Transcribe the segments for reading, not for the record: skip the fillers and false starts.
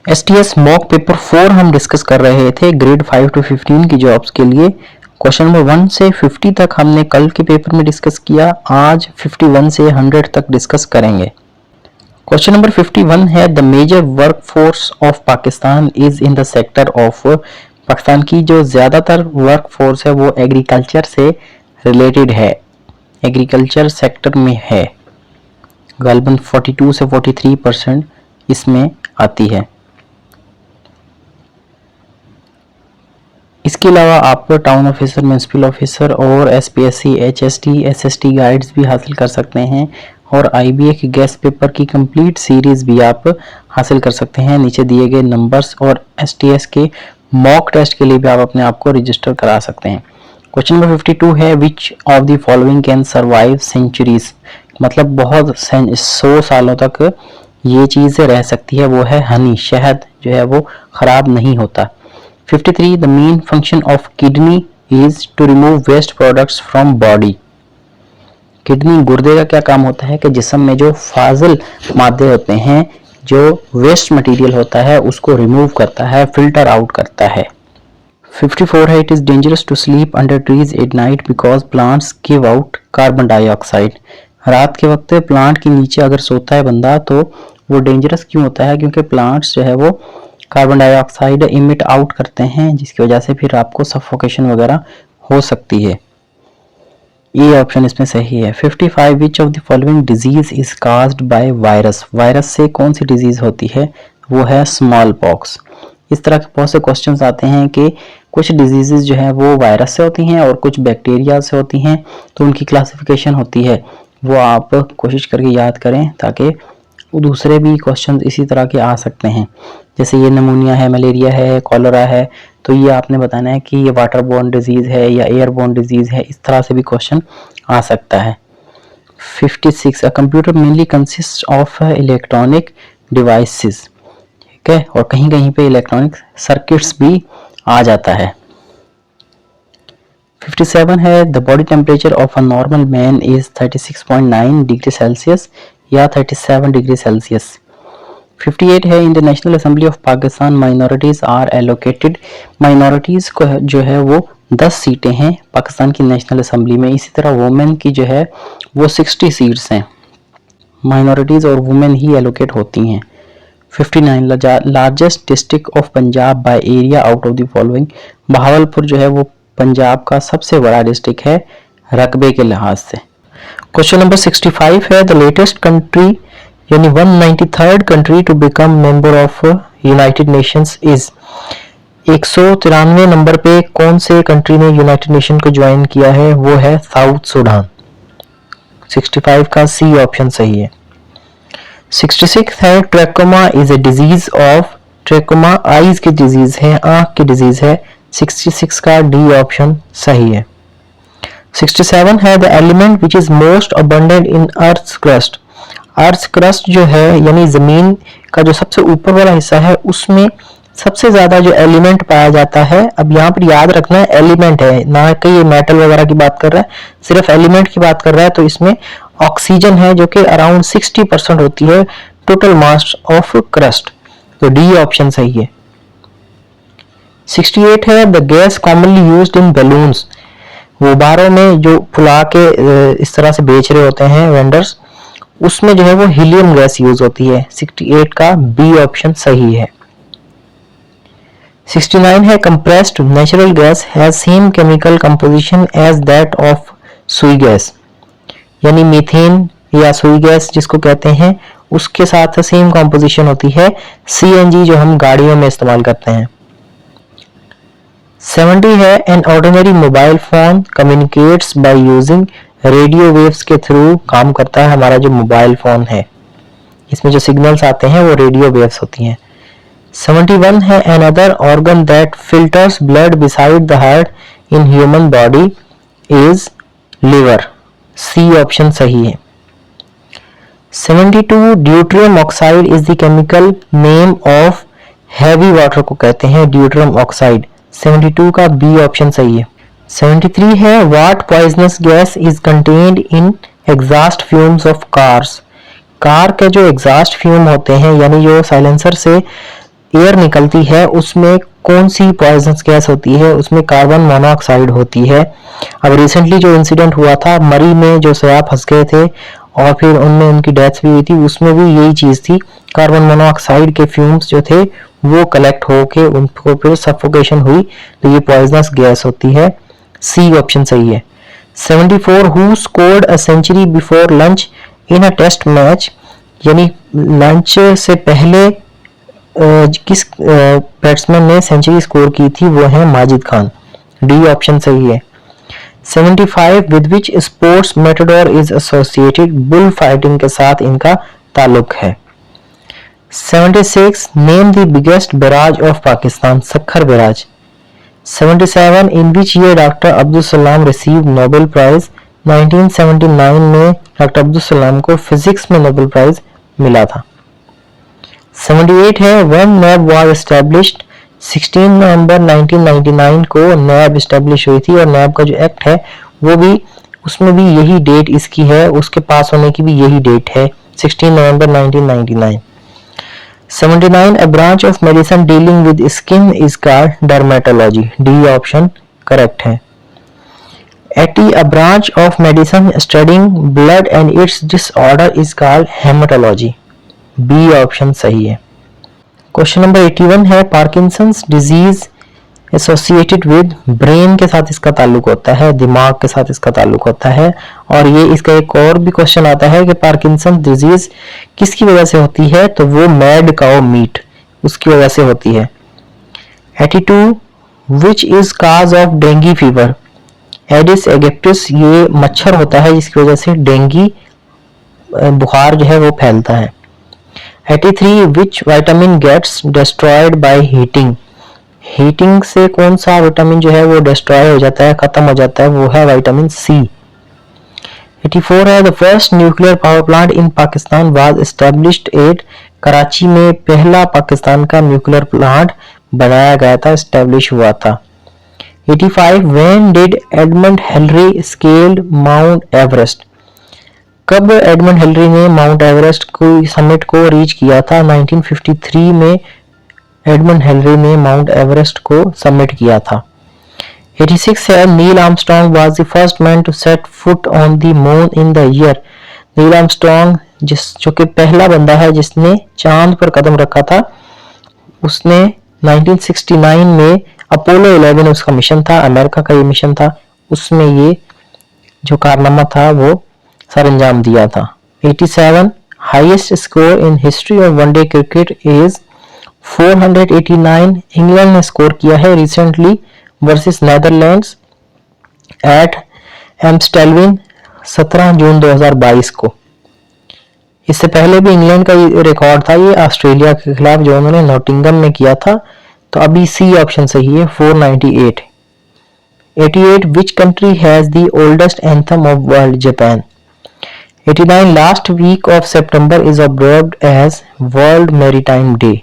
STS mock paper 4 हम discuss कर रहे थे ग्रेड 5 to 15 की जॉब्स के लिए। क्वेश्चन नंबर 1 से 50 तक हमने कल के पेपर में डिस्कस किया, आज 51 से 100 तक डिस्कस करेंगे। क्वेश्चन नंबर 51 है the major workforce of Pakistan is in the sector of. Pakistan की जो ज़्यादातर वर्कफोर्स है वो एग्रीकल्चर से रिलेटेड है, एग्रीकल्चर सेक्टर में है, गालिबन 42 से 43% इसमें आती है। इसके अलावा आप टाउन ऑफिसर, म्यूनसिपल ऑफिसर और SPSC, HST, SST गाइड्स भी हासिल कर सकते हैं और IBA के गेस्ट पेपर की कंप्लीट सीरीज भी आप हासिल कर सकते हैं नीचे दिए गए नंबर्स, और STS के मॉक टेस्ट के लिए भी आप अपने आप को रजिस्टर करा सकते हैं। क्वेश्चन नंबर 52 है which of the following can survive centuries, मतलब बहुत 100 सालों तक ये चीज़ रह सकती है, वो है हनी, शहद जो है वो खराब नहीं होता। 53 the main function of kidney is to remove waste products from body। Kidney, गुर्दे का क्या काम होता है कि जिस्म में जो फाजिल मादे होते हैं, जो वेस्ट मटेरियल होता है, उसको रिमूव करता है, फिल्टर आउट करता है। 54 है it is dangerous to sleep under trees at night because plants give out carbon dioxide. रात के वक्त प्लांट के नीचे अगर सोता है बंदा तो वो डेंजरस क्यों होता है, क्योंकि प्लांट्स जो है वो कार्बन डाइऑक्साइड इमिट आउट करते हैं, जिसकी वजह से फिर आपको सफोकेशन वगैरह हो सकती है। ये ऑप्शन इसमें सही है। 55 विच of the following disease is caused by virus. Virus से कौन सी डिजीज होती है, वो है स्मॉल पॉक्स। इस तरह के बहुत से क्वेश्चंस आते हैं कि कुछ डिजीजेस जो है वो वायरस से होती हैं और कुछ बैक्टीरिया से होती हैं, तो उनकी क्लासिफिकेशन होती है, वो आप कोशिश करके याद करें ताकि दूसरे भी क्वेश्चंस इसी तरह के आ सकते हैं। जैसे ये नमूनिया है, मलेरिया है, कॉलरा है, तो ये आपने बताना है कि ये वाटर बोर्न डिजीज़ है या एयर बोर्न डिजीज़ है, इस तरह से भी क्वेश्चन आ सकता है। 56 a computer mainly consist of electronic devices, ठीक है, और कहीं कहीं पे इलेक्ट्रॉनिक सर्किट्स भी आ जाता है। 57 है the body temperature of a normal man is 36.9 degree Celsius या 37 डिग्री सेल्सियस। 58 है in the National Assembly of Pakistan minorities are allocated. Minorities को जो है वो 10 सीटें हैं पाकिस्तान की नेशनल असेंबली में। इसी तरह वुमेन की जो है वो 60 सीट्स हैं, माइनॉरिटीज और वुमेन ही एलोकेट होती हैं। 59 largest district of Punjab by area out of the following. Bahawalpur जो है वो पंजाब का सबसे बड़ा डिस्ट्रिक्ट है रकबे के लिहाज से। क्वेश्चन नंबर 65 है द लेटेस्ट कंट्री यानी 193rd country to become member of United Nations is. 193 number पे कौन से कंट्री ने यूनाइटेड नेशन को ज्वाइन किया है, वो है साउथ सूडान। 65 का सी ऑप्शन सही है। 66 है trachoma is a disease of. Trachoma eyes की डिजीज है, आंख की डिजीज है। 66 का डी ऑप्शन सही है। 67 है the element which is most abundant in earth crust. Earth crust जो है यानी जमीन का जो सबसे ऊपर वाला हिस्सा है, उसमें सबसे ज्यादा जो एलिमेंट पाया जाता है। अब यहाँ पर याद रखना है एलिमेंट है, ना कि ये मेटल वगैरह की बात कर रहा है, सिर्फ एलिमेंट की बात कर रहा है। तो इसमें ऑक्सीजन है जो कि अराउंड 60% होती है टोटल मास ऑफ क्रस्ट, तो डी ऑप्शन सही है। 68 है the gas commonly used in balloons. गुब्बारों में जो फुला के इस तरह से बेच रहे होते हैं वेंडर्स, उसमें जो है वो हीलियम गैस यूज होती है। 68 का बी ऑप्शन सही है। 69 है compressed natural gas has same chemical composition as that of Sui gas, यानी मीथेन या सुई गैस जिसको कहते हैं, उसके साथ सेम कंपोजिशन होती है CNG जो हम गाड़ियों में इस्तेमाल करते हैं। 70 है an ordinary mobile phone communicates by using radio waves के थ्रू काम करता है हमारा जो मोबाइल फोन है, इसमें जो सिग्नल्स आते हैं वो रेडियो वेव्स होती हैं। 71 है another organ that filters blood beside the heart in human body is liver. C option सही है। 72 deuterium oxide is the chemical name of heavy water को कहते हैं ड्यूट्रियम ऑक्साइड। 72 का बी ऑप्शन सही है। 73 है what poisonous gas is contained in exhaust fumes of cars. Car के जो एग्जॉस्ट फ्यूम होते हैं यानी जो साइलेंसर से एयर निकलती है उसमें कौन सी पॉइजनस गैस होती है? उसमें कार्बन मोनोऑक्साइड होती है। अब रिसेंटली जो इंसिडेंट हुआ था मरी में, जो सोया फंस गए थे और फिर उनमें उनकी डेथ भी हुई थी, उसमें भी यही चीज थी, कार्बन मोनोऑक्साइड के फ्यूम्स जो थे वो कलेक्ट होके उनको फिर सफोकेशन हुई, तो ये पॉइजनस गैस होती है। सी ऑप्शन सही है। 74 who scored a century before lunch in a test match, यानी लंच से पहले किस बैट्समैन ने सेंचुरी स्कोर की थी? वो है माजिद खान। डी ऑप्शन सही है। 75 with which sports Matador is associated? Bull fighting के साथ इनका ताल्लुक है। 76 name the biggest barrage of Pakistan? Sukkur barrage. 77 in which year doctor Abdul Salam receive Nobel prize? 1979 में डॉक्टर अब्दुल सलाम को फिजिक्स में नोबेल प्राइज मिला था। 78 है व्हेन नैब वाज एस्टैब्लिश्ड? 16 नवंबर 1999 को नैब एस्टैब्लिश हुई थी, और नैब का जो एक्ट है वो भी, उसमें भी यही डेट इसकी है, उसके पास होने की भी यही डेट है, 16 नवंबर 1999। 79 a branch of medicine dealing with skin is called dermatology. D option correct है। 80 a branch of medicine studying blood and its disorder is called haematology. B option सही है। क्वेश्चन नंबर 81 है Parkinson's disease associated with brain के साथ इसका ताल्लुक होता है, दिमाग के साथ इसका ताल्लुक होता है। और ये इसका एक और भी क्वेश्चन आता है कि पार्किंसन डिजीज किसकी वजह से होती है? तो वो मैड काउ मीट, उसकी वजह से होती है। 82 which is cause of dengue fever? Aedes aegypti, ये मच्छर होता है जिसकी वजह से डेंगी बुखार जो है वो फैलता है। 83 which vitamin gets destroyed by heating? Heating से कौन सा विटामिन जो है वो डिस्ट्रॉय हो जाता है, खत्म हो जाता है? वो है विटामिन सी। 84 है the first nuclear power plant in Pakistan was established at? Karachi में पहला पाकिस्तान का न्यूक्लियर प्लांट बनाया गया था, एस्टैब्लिश हुआ था। 85 when did Edmund Hillary scaled Mount Everest? कब एडमंड हिलरी ने माउंट एवरेस्ट को समिट को रीच किया था? 1953 में एडमंड हिलरी ने माउंट एवरेस्ट को समिट किया था। 86 है Neil Armstrong was the first man to set foot on the moon in the year? Neil Armstrong जो कि पहला बंदा है जिसने चांद पर कदम रखा था, उसने 1969 में अपोलो 11 उसका मिशन था, अमेरिका का ये मिशन था, उसमें ये जो कारनामा था वो सर अंजाम दिया था। 87 highest score in history of one day cricket is? 489 England ने स्कोर किया है रिसेंटली वर्सेस नेदरलैंड्स एट एम्स्टेलविन 17 जून 2022 को। इससे पहले भी इंग्लैंड का रिकॉर्ड था ये ऑस्ट्रेलिया के खिलाफ जो उन्होंने नॉटिंगम में किया था, तो अभी सी ऑप्शन सही है 498। 88 which country has the oldest anthem of world? Japan. 89 last week of सितंबर is observed as world maritime day.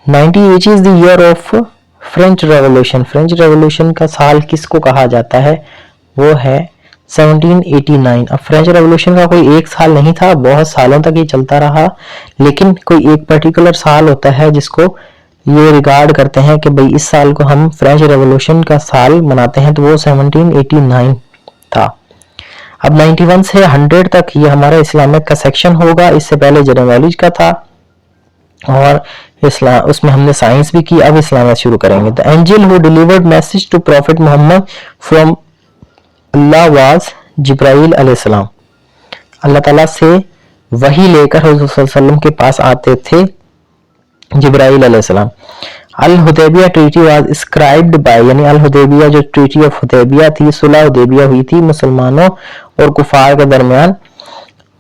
90 which is the year of French revolution? French revolution का साल किसको कहा जाता है? वो है 1789। अब फ्रेंच रेवोल्यूशन का कोई एक साल नहीं था, बहुत सालों तक ये चलता रहा, लेकिन कोई एक पर्टिकुलर साल होता है जिसको ये रिगार्ड करते हैं कि भाई इस साल को हम फ्रेंच रेवोल्यूशन का साल मनाते हैं, तो वो 1789 था। अब 91 से 100 तक ये हमारा इस्लामिक का सेक्शन होगा, इससे पहले जनरल नॉलेज का था और इस्लाम, उसमें हमने साइंस भी की। अब इस्लाम शुरू करेंगे। The angel who delivered message to prophet Muhammad from Allah was Jibril अलैहिस्सलाम। अल्लाह ताला से वही लेकर हुजूर सल्लल्लाहु अलैहि वसल्लम के पास आते थे जिब्राइल अलैहिस्सलाम। Al Hudaibiya treaty was scribed by, यानी अल हुदैबिया जो ट्रीटी ऑफ हुदैबिया थी, सुलह हुदैबिया हुई थी मुसलमानों और कुफार के दरमियान,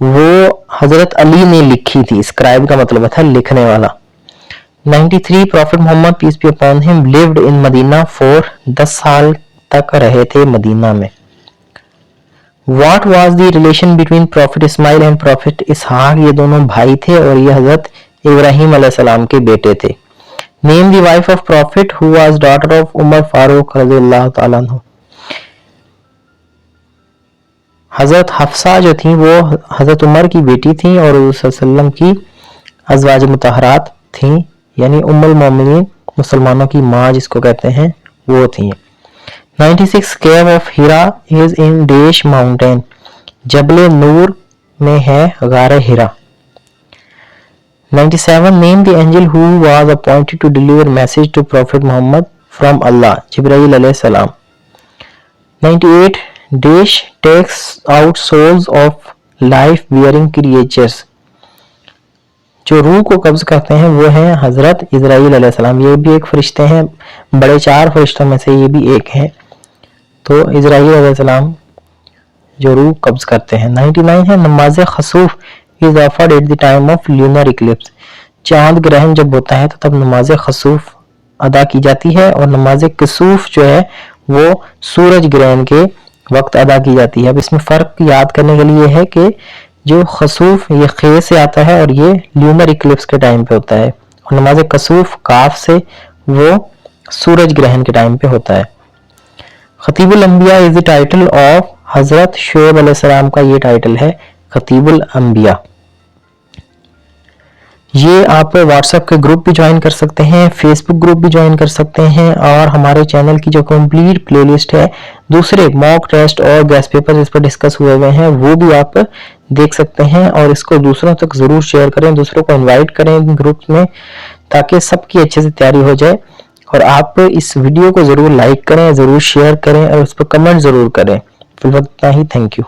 वो हजरत अली ने लिखी थी। स्क्राइब का मतलब था लिखने वाला। 93 prophet Muhammad peace be upon him lived in Medina for 10 साल तक रहे थे मदीना में। What was the relation between Prophet Ismail and Prophet Ishaq? ये दोनों भाई थे और ये हजरत इब्राहिम अलैहिस्सलाम के बेटे थे। Name the wife of Prophet who was daughter of Umar Farooq रज़ियल्लाहु ताला अन्हु। हजरत हफ्सा जो थी वो हजरत उमर की बेटी थी और सल्लल्लाहु अलैहि वसल्लम की अज़वाज मुतहरात थी, यानी उम्मुल मोमिनीन मुसलमानों की माँ जिसको कहते हैं वो थी। 96 cave of Hira is in dash mountain, Jabal Noor में है Ghar Hira. 97 name the angel who was appointed to deliver message to prophet Muhammad from Allah, Jibril अलैहिस्सलाम। 98 dash takes out souls of life bearing creatures, जो रूह को कब्ज करते हैं वो हैं हजरत इजराइल अलैहिस्सलाम। ये भी एक फरिश्ते हैं, बड़े 4 फरिश्तों में से ये भी एक है। तो इजराइल अलैहिस्सलाम जो रूह कब्ज करते हैं। 99 है नमाज खसूफ is offered at the time of lunar eclipse, चांद ग्रहण जब होता है तो तब नमाज खसूफ अदा की जाती है, और नमाज कसूफ जो है वो सूरज ग्रहण के वक्त अदा की जाती है। अब इसमें फर्क याद करने के लिए है कि जो खसूफ ये खे से आता है और ये ल्यूनर इक्लिप्स के टाइम पे होता है, और नमाज कसूफ काफ से वो सूरज ग्रहण के टाइम पे होता है। खतीबुल अंबिया इज द टाइटल ऑफ हजरत शोएब अलैहिस्सलाम का ये टाइटल है खतीबुल अंबिया। ये आप व्हाट्सएप के ग्रुप भी ज्वाइन कर सकते हैं, फेसबुक ग्रुप भी ज्वाइन कर सकते हैं, और हमारे चैनल की जो कंप्लीट प्लेलिस्ट है दूसरे मॉक टेस्ट और गैस पेपर इस पर डिस्कस हुए हुए हैं वो भी आप देख सकते हैं। और इसको दूसरों तक जरूर शेयर करें, दूसरों को इनवाइट करें ग्रुप में, ताकि सबकी अच्छे से तैयारी हो जाए। और आप इस वीडियो को जरूर लाइक करें, जरूर शेयर करें और उस पर कमेंट जरूर करें। फिर इतना ही, थैंक यू।